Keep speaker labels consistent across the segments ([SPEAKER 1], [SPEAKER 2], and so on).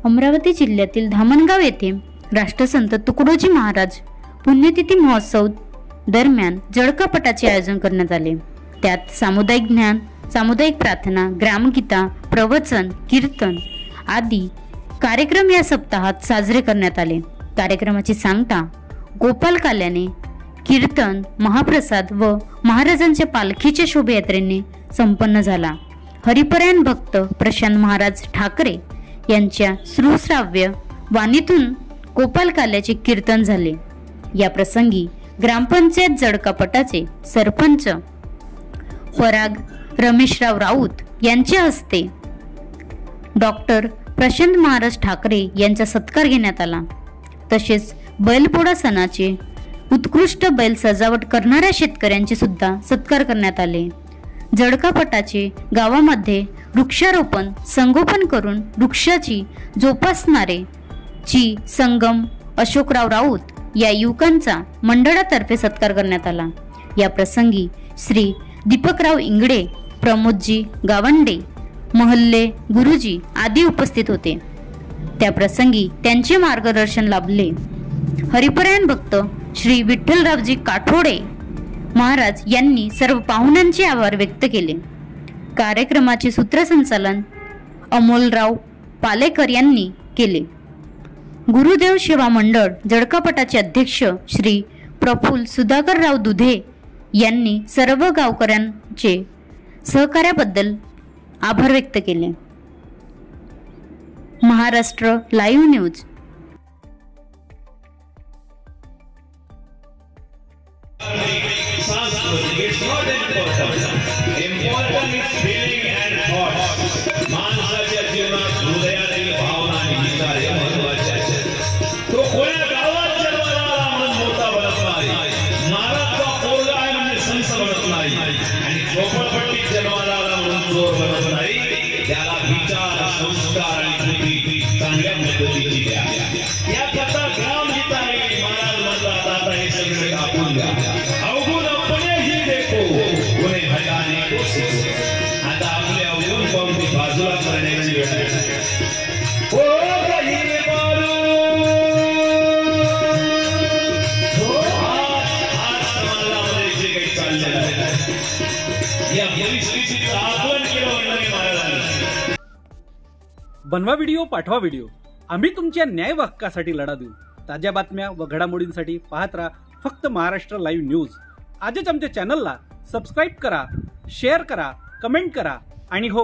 [SPEAKER 1] अमरावती जिल्ह्यातील धामणगाव येथे राष्ट्रसंत तुकडोजी महाराज पुण्यतिथी महोत्सव दरम्यान जळकापटाचे आयोजन करण्यात आले। त्यात सामुदायिक ज्ञान, सामुदायिक प्रार्थना, ग्रामगीता, प्रवचन, कीर्तन आदी कार्यक्रम या सप्ताहात साजरे करण्यात आले। कार्यक्रमाची सांगता गोपाल काल्याने, कीर्तन, महाप्रसाद व महाराजांच्या पालखीच्या शोभायात्रेने संपन्न झाला। हरिपरायण भक्त प्रशांत महाराज ठाकरे यांच्या श्रुश्राव्य वाणीतून गोपाल काल्याचे कीर्तन झाले। या प्रसंगी ग्रामपंचायत जळकापटाचे सरपंच पराग रमेशराव राऊत यांच्या हस्ते डॉक्टर प्रशांत महाराज ठाकरे यांचा सत्कार घेण्यात आला। तसेच बैलपोळा सणाचे उत्कृष्ट बैल सजावट करणाऱ्या शेतकऱ्यांचे सुद्धा सत्कार करण्यात आले। जळकापटाचे गावामध्ये वृक्षारोपण संगोपन करून वृक्षाची जोपासणारे ची संगम अशोकराव राऊत या युवकांचा मंडळातर्फे सत्कार करण्यात आला। या प्रसंगी श्री दीपकराव इंगडे, प्रमोदजी गावंडे, महल्ले गुरुजी आदी उपस्थित होते। त्या प्रसंगी त्यांचे मार्गदर्शन लाभले। हरिपरायण भक्त श्री विठ्ठलरावजी काठोडे महाराज यांनी सर्व पाहुण्यांचे आभार व्यक्त केले। कार्यक्रमाचे सूत्रसंचालन अमोलराव पालेकर यांनी केले। गुरुदेव सेवा मंडळ जळकापटाचे अध्यक्ष श्री प्रफुल्ल सुधाकरराव दुधे यांनी सर्व गावकऱ्यांचे सहकार्याबद्दल आभार व्यक्त केले। Maharashtra live news.
[SPEAKER 2] It's not important. Important is feeling and thoughts. माणसाच्या जीवनात हृदयातील भावना आणि विचार हे महत्त्वाचे आहेत। तो कोण्या गावात जन्माला आला म्हणून मोठा बनत नाही, महाराजचा पोरगा आहे म्हणजे संत बनत नाही, आणि झोपडपट्टीत जन्माला आला म्हणून चोर बनत नाही। त्याला विचार, संस्कार आणि बुद्धी चांगल्या पद्धतीची द्या। या कथा ग्रामगीता आहे। महाराज म्हणतात आता हे सगळे कापून द्या। अवगुण अपने ही देखो, उन्हें हटाने को सीखो। आता आपले अवगुण पाहून बाजूला करण्याची वेळ आहे। ओ काही बालू आज समाजामध्ये जे काही चाललेलं आहे या परिस्थितीचं आकलन केलं म्हणणारे महाराजांनी।
[SPEAKER 3] बनवा व्हिडिओ, पाठवा व्हिडिओ, आम्ही तुमच्या न्याय हक्कासाठी लढा देऊ। ताज्या बातम्या व घडामोडींसाठी पाहत राहा फक्त महाराष्ट्र लाईव्ह न्यूज। आजच आमच्या चॅनलला सबस्क्राईब करा, शेअर करा, कमेंट करा आणि हो,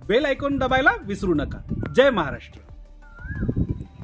[SPEAKER 3] बेल आयकॉन दबायला विसरू नका। जय महाराष्ट्र।